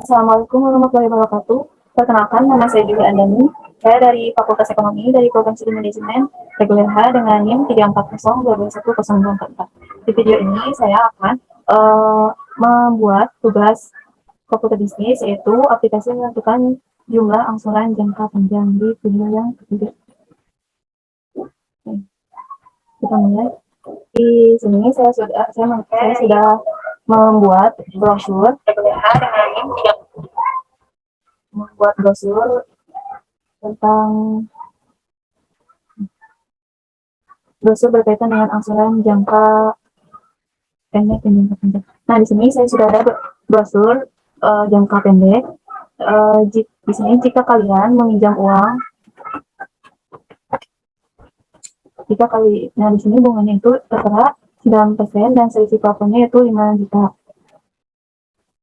Assalamualaikum warahmatullahi wabarakatuh. Perkenalkan, nama saya Julia Andani. Saya dari Fakultas Ekonomi dari Program Studi Manajemen reguler H dengan NIM 340221044. Di video ini saya akan membuat tugas komputer bisnis, yaitu aplikasi menentukan jumlah angsuran jangka panjang di video yang ketiga. Kita mulai. Di sini saya sudah membuat brosur reguler H dengan NIM 3 membuat brosur tentang brosur berkaitan dengan angsuran jangka pendek dan jangka panjang. Nah, di sini saya sudah ada brosur jangka pendek. Di sini jika kalian meminjam uang, nah di sini bunganya itu tertera 9% dan selisih plafonnya itu 5 juta.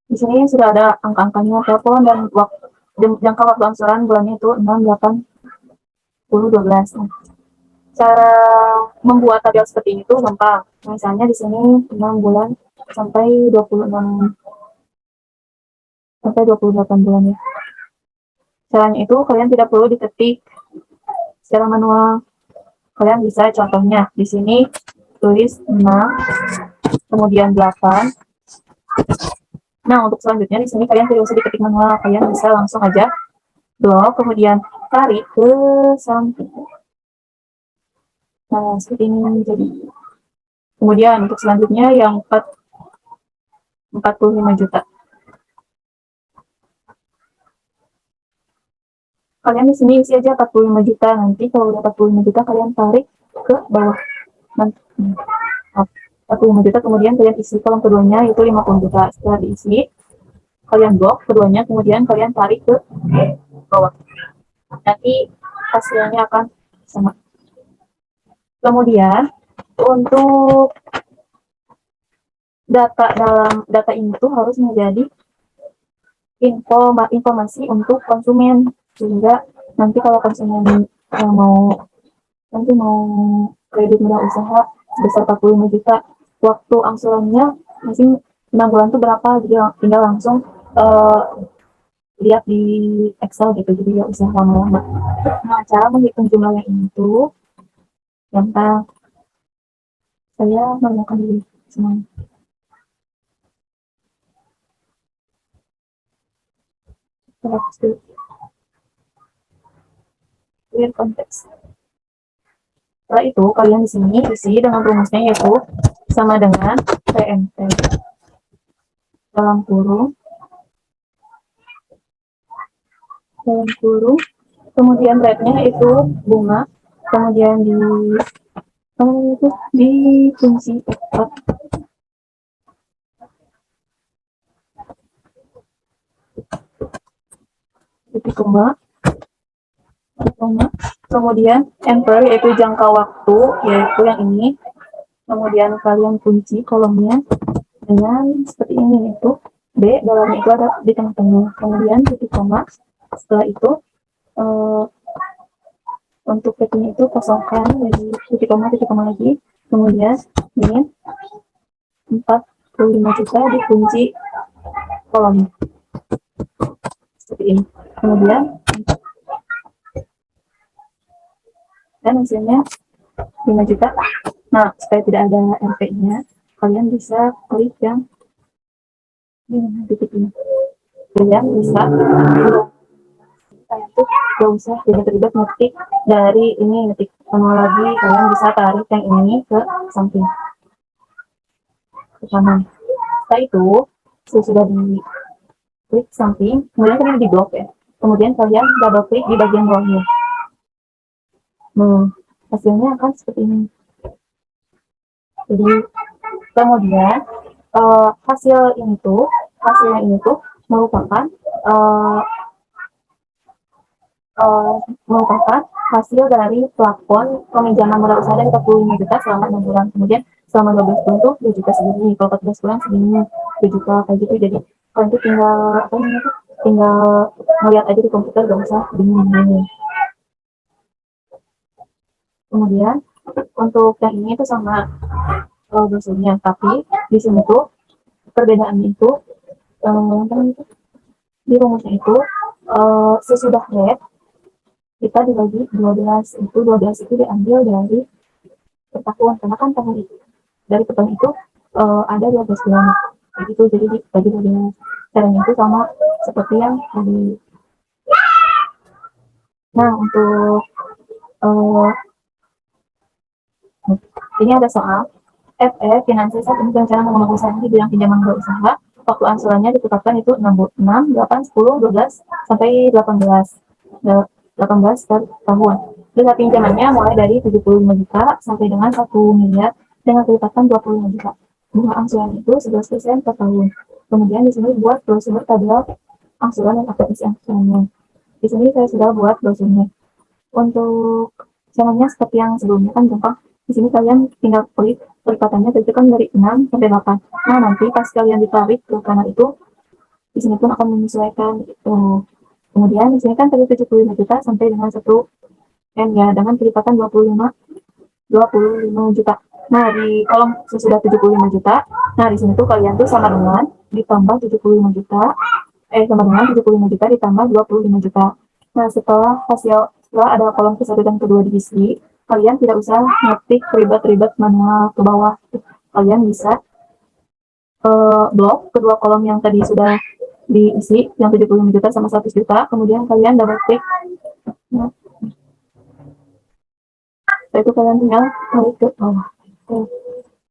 Di sini sudah ada angka-angkanya, telepon dan jangka waktu angsuran bulannya itu 6, 8, 10, 12. Nah, cara membuat tabel seperti ini tuh gampang. Misalnya di sini 6 bulan sampai 26 sampai 28 bulan ya. Caranya itu kalian tidak perlu diketik secara manual. Kalian bisa contohnya di sini tulis 6 kemudian 8. Nah, untuk selanjutnya di sini kalian tidak usah diketik manual, kalian bisa langsung aja blok kemudian tarik ke samping. Nah, seperti ini jadi. Kemudian untuk selanjutnya yang 45 juta. Kalian di sini isi aja 45 juta. Nanti kalau udah 45 juta kalian tarik ke bawah. Nanti 45 juta kemudian kalian isi kolom keduanya itu 50 juta. Setelah diisi, kalian blok keduanya kemudian kalian tarik ke bawah. Nanti hasilnya akan sama. Kemudian untuk data ini tuh harus menjadi informasi untuk konsumen, sehingga nanti kalau konsumen yang mau kredit modal usaha sebesar 45 juta, waktu angsurannya masing 6 bulan itu berapa, jadi tinggal langsung lihat di Excel gitu, jadi nggak usah lama-lama. Nah, cara menghitung jumlah yang ini tuh gampang. Saya menanyakan dulu semuanya. Clear konteks. Setelah itu kalian di sini isi dengan rumusnya, yaitu sama dengan PMT dalam kurung kemudian rate-nya itu bunga, kemudian dikunci 4 titik koma, kemudian enter yaitu jangka waktu, yaitu yang ini, kemudian kalian kunci kolomnya dengan seperti ini, yaitu B, dalamnya itu ada di tengah-tengah, kemudian titik koma. Setelah itu untuk settingnya itu kosongkan, jadi titik koma lagi, kemudian ini 45 juta dikunci kolomnya seperti ini, kemudian dan hasilnya 5 juta. Nah, supaya tidak ada RP-nya, kalian bisa klik yang titik ini. Kalian bisa itu gak usah ribet-ribet ngetik dari ini, ngetik lagi, kalian bisa tarik yang ini ke samping, ke kanan. Setelah itu sudah di klik samping, kemudian kalian di blok ya, kemudian kalian double klik di bagian bawahnya. Nah, hasilnya akan seperti ini. Jadi kemudian hasilnya ini tuh merupakan hasil dari plafon peminjaman modal usaha dari 45 juta selama 6 bulan. Kemudian selama 12 bulan tuh 2 juta segini, kalau 14 bulan segini 2 juta kayak gitu. Jadi kalian tuh tinggal melihat aja di komputer, gak usah bingung. Kemudian untuk yang ini tuh sama brosurnya, tapi di sini tuh perbedaannya itu di rumusnya itu sesudah red kita dibagi 12, itu 12 itu diambil dari per tahun, karena kan tahun itu dari per tahun itu ada 12 bulan begitu, jadi dibagi 12. Caranya itu sama seperti yang tadi. Nah, untuk ini ada soal FE finansial saat ini rencana mengembangkan usaha di bidang pinjaman berusaha. Waktu angsurannya ditetapkan itu 6, 8, 10, 12 sampai 18 per tahun. Bila pinjamannya mulai dari 75 juta sampai dengan 1 miliar dengan kelipatan 25 juta. Bunga angsuran itu 11% per tahun. Kemudian di sini buat brosur tabel angsuran dan aplikasi angsurannya. Di sini saya sudah buat brosurnya. Untuk caranya seperti yang sebelumnya kan gampang. Di sini kalian tinggal klik pelipatannya, itu kan dari 6 sampai 8. Nah, nanti pas kalian ditarik ke kanan itu, di sini pun akan menyesuaikan itu. Kemudian di sini kan tadi 75 juta sampai dengan 1 M ya, dengan kelipatan 25 juta. Nah, di kolom sesudah 75 juta, nah di sini tuh kalian tuh sama dengan ditambah 75 juta, sama dengan 75 juta ditambah 25 juta. Nah, setelah ada kolom ke-1 dan kedua diisi, kalian tidak usah ngetik ribet-ribet manual ke bawah. Kalian bisa blok kedua kolom yang tadi sudah diisi, yang 75 juta sama 100 juta, kemudian kalian double klik. Nah, setelah itu kalian tinggal tarik ke bawah.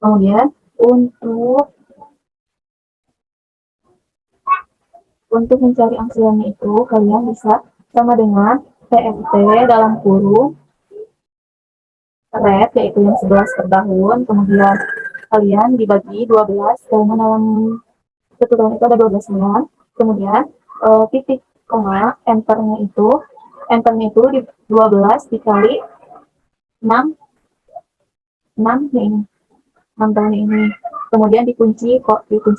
Kemudian untuk mencari angsurannya itu kalian bisa sama dengan PMT dalam kurung red, yaitu yang 11 per tahun, kemudian kalian dibagi 12, karena dalam satu tahun itu ada 12 bulan, kemudian titik koma enternya itu di 12 dikali 6 ya ini 6 tahun ini, kemudian dikunci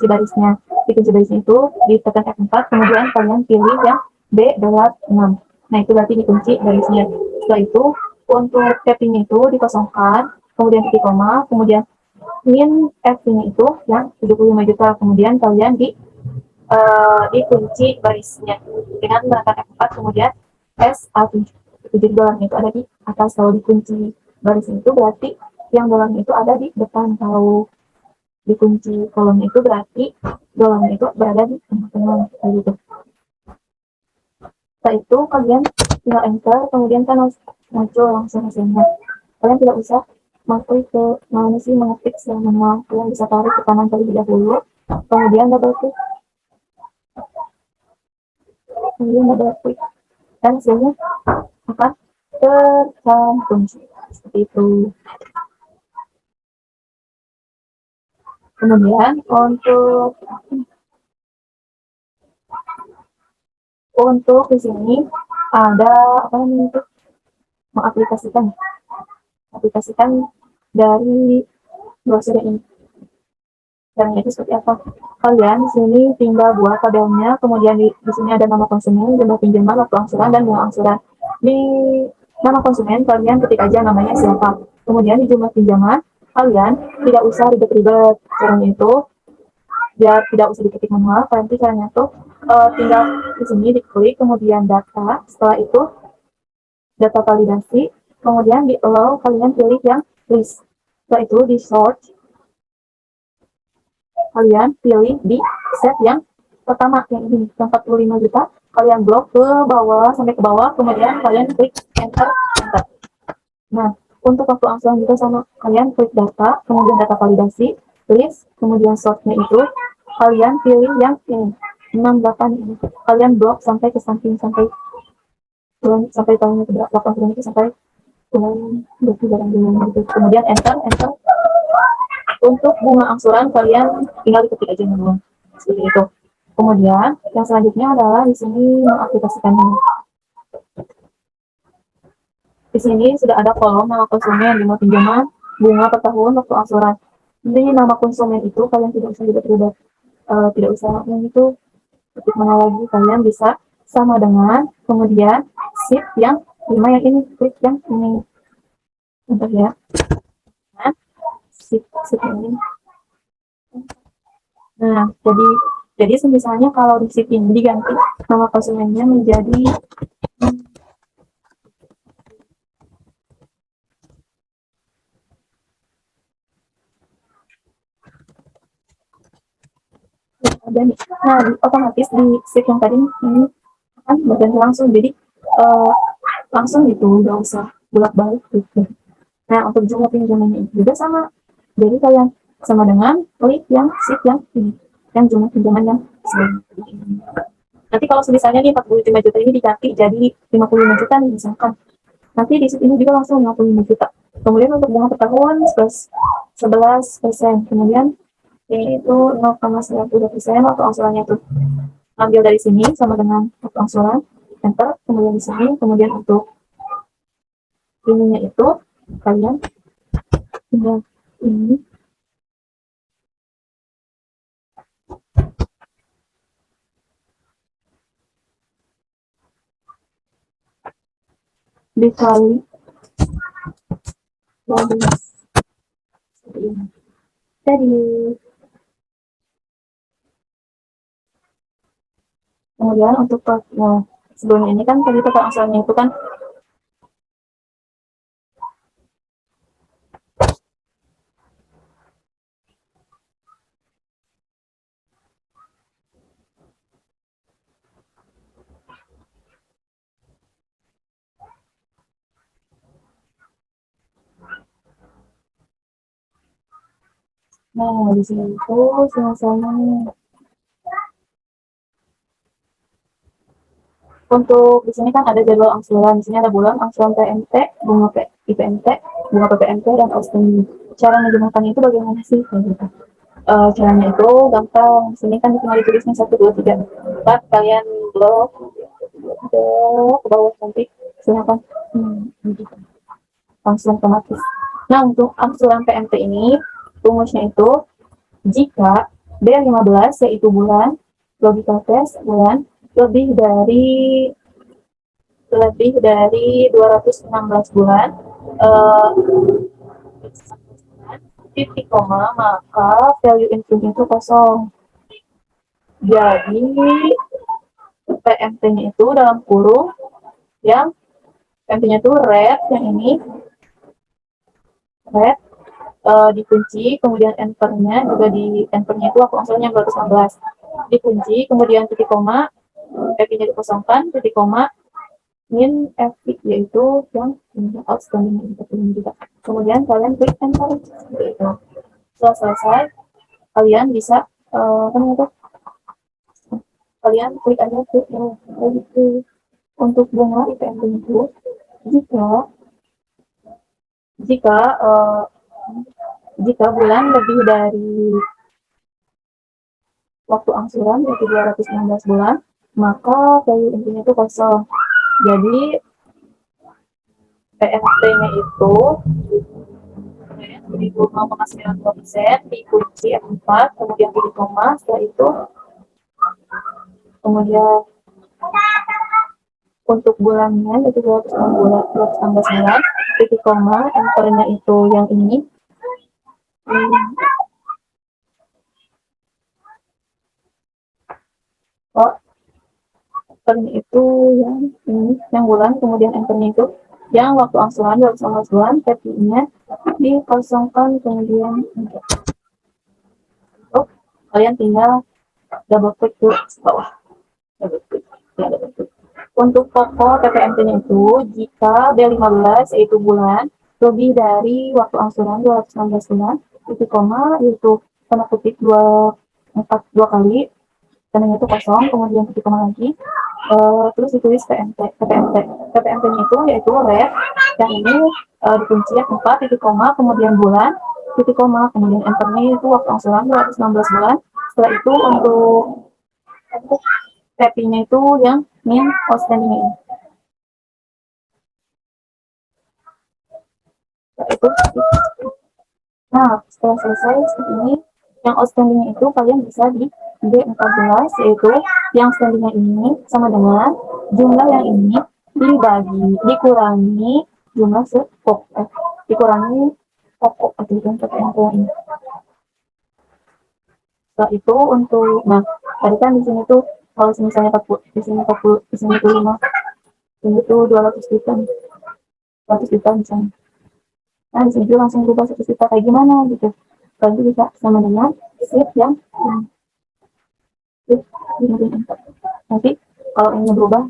barisnya. Dikunci barisnya itu ditekan F4, kemudian kalian pilih yang B adalah 6. Nah, itu berarti dikunci barisnya. Setelah itu untuk F-nya itu dikosongkan, kemudian titik koma, kemudian min F-nya itu yang 75 juta, kemudian kalian dikunci barisnya dengan menekan F4, kemudian SA7. Jadi dolarnya itu ada di atas. Kalau dikunci barisnya itu berarti yang dolarnya itu ada di depan. Kalau dikunci kolomnya itu berarti dolarnya itu berada di tengah-tengah, kayak gitu. Setelah itu kalian tinggal enter, kemudian kan muncul langsung hasilnya. Kalian tidak usah mengetik secara manual. Kalian bisa tarik ke kanan terlebih dahulu, kemudian double klik, dan hasilnya akan tercantum seperti itu. Kemudian untuk di sini ada apa namanya itu, mengaplikasikan dari brosur ini. Caranya itu seperti apa? Kalian di sini tinggal buat tabelnya, kemudian di sini ada nama konsumen, jumlah pinjaman, waktu angsuran, dan bunga angsuran. Di nama konsumen kalian ketik aja namanya siapa. Kemudian di jumlah pinjaman kalian tidak usah ribet-ribet. Caranya itu ya tidak usah diketik manual. Kalian tuh caranya tuh tinggal di sini diklik, kemudian data. Setelah itu data validasi, kemudian di allow kalian pilih yang list. Setelah itu di sort kalian pilih di set yang pertama, yang ini, yang 45 juta, kalian blok ke bawah, sampai ke bawah, kemudian kalian klik enter. Nah, untuk waktu angsuran juga sama, kalian klik data, kemudian data validasi, list, kemudian sortnya itu, kalian pilih yang ini, 68 ini, kalian blok sampai ke samping, sampai tahunnya ke berapa, itu sampai bulan 23 gitu. Kemudian enter. Untuk bunga angsuran kalian tinggal ketik aja dulu seperti itu. Kemudian yang selanjutnya adalah di sini mengaplikasikannya. Di sini sudah ada kolom nama konsumen, jumlah pinjaman, bunga per tahun, waktu angsuran. Jadi nama konsumen itu kalian tidak usah ribet-ribet, tidak usah yang itu ketik mana lagi, kalian bisa sama dengan kemudian sheet yang 5 yang ini, klik yang ini. Bentar ya. Nah, sheet ini. Nah, jadi Jadi misalnya kalau di sheet ini diganti nama konsumennya menjadi ada nih. Nah, otomatis di sheet yang tadi ini kan berganti langsung. Jadi langsung gitu, nggak usah bolak-balik gitu. Nah, untuk jumlah pinjamannya itu juga sama. Jadi kalian sama dengan klik yang sheet yang ini, yang jumlah pinjaman yang sebanyak ini. Nanti kalau misalnya nih 45 juta ini diganti jadi 55 juta nih misalkan. Nanti di sheet ini juga langsung 55 juta. Kemudian untuk bunga per tahun 11%. Kemudian ini itu 0,92% waktu angsurannya tuh. Ambil dari sini sama dengan waktu angsuran, enter, kemudian di sini, kemudian untuk ininya itu kalian tinggal ini dikali 12 seperti ini. Jadi kemudian untuk sebelumnya ini kan tadi total angsurannya itu kan nah di sini itu misalnya untuk di sini kan ada jadwal angsuran. Di sini ada bulan angsuran PMT, bunga IPMT, bunga PPMT, dan outstanding. Cara menjumlahkannya itu bagaimana sih? Gitu. Caranya itu gampang. Di sini kan tinggal ditulisnya 1, 2, 3, 4. Kalian blok ke bawah nanti silakan. Langsung otomatis. Nah, untuk angsuran PMT ini rumusnya itu jika D15 yaitu bulan, logika tes bulan lebih dari 216 bulan, titik koma, maka value input itu kosong. Jadi PMT-nya itu dalam kurung yang PMT-nya itu red, yang ini red, dikunci, kemudian enternya juga di enternya itu aku angsurannya 216 dikunci, kemudian titik koma, FI-nya dikosongkan, titik koma, min FI yaitu yang outstanding juga. Kemudian kalian klik enter gitu. Setelah selesai, kalian bisa kalian klik aja klik gitu. Untuk bunga IPM itu jika jika jika bulan lebih dari waktu angsuran yaitu 216 bulan, maka value intinya itu kosong. Jadi PMT-nya itu 0,92% dikunci F4, kemudian pilih koma, setelah itu kemudian untuk bulannya itu 216 bulan, titik koma, enternya itu yang ini. Oh, enternya itu yang ini, yang bulan, kemudian enternya itu yang waktu angsuran 216 bulan, tapi-nya dikosongkan, kemudian oh, kalian tinggal double klik ke bawah. Double klik. Ya, double klik. Untuk pokok PPMT-nya itu jika D15 yaitu bulan lebih dari waktu angsuran 216 bulan, titik koma yaitu tanda kutip 2 kali, tandanya itu kosong, kemudian titik koma lagi, terus ditulis PPMT-nya itu yaitu red, yang ini dikunci ya 4, titik koma, kemudian bulan, titik koma, kemudian enternya itu waktu angsuran 216 bulan. Setelah itu untuk TP-nya itu yang min outstanding ini. Itu nah, setelah selesai seperti ini, yang outstanding itu kalian bisa di D14, yaitu yang standingnya ini sama dengan jumlah yang ini dikurangi jumlah dikurangi pokok atau PPMT ini. Setelah itu untuk Tadi kan di sini tuh kalau misalnya 40, di sini 40, di sini tuh 5, ini tuh 200 juta, 100 juta misalnya. Nah, di sini langsung berubah 100 juta kayak gimana gitu. Kalau bisa sama dengan shift yang shift ini. Nanti kalau ini berubah,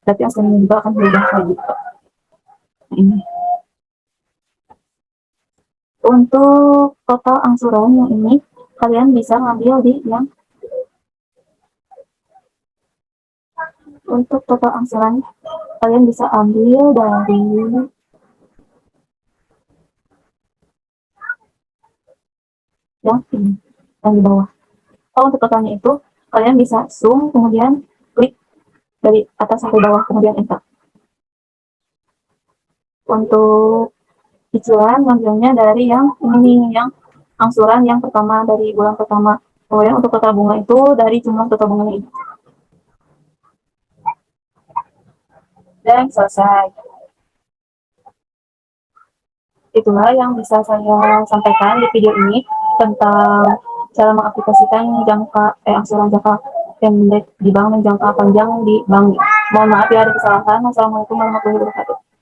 berarti aslinya juga akan berubah kayak gitu. Nah, ini. Untuk total angsuran yang ini, kalian bisa ngambil di yang untuk total angsuran kalian bisa ambil dari yang ini, yang di bawah. Kalau untuk totalnya itu, kalian bisa zoom, kemudian klik dari atas sampai bawah, kemudian enter. Untuk cicilan ngambilnya dari yang ini, yang angsuran yang pertama dari bulan pertama. Kemudian untuk total bunga itu dari jumlah total bunganya ini. Dan selesai. Itulah yang bisa saya sampaikan di video ini tentang cara mengaplikasikan angsuran jangka pendek di bank dan jangka panjang di bank. Mohon maaf ya ada kesalahan. Wassalamualaikum warahmatullahi wabarakatuh.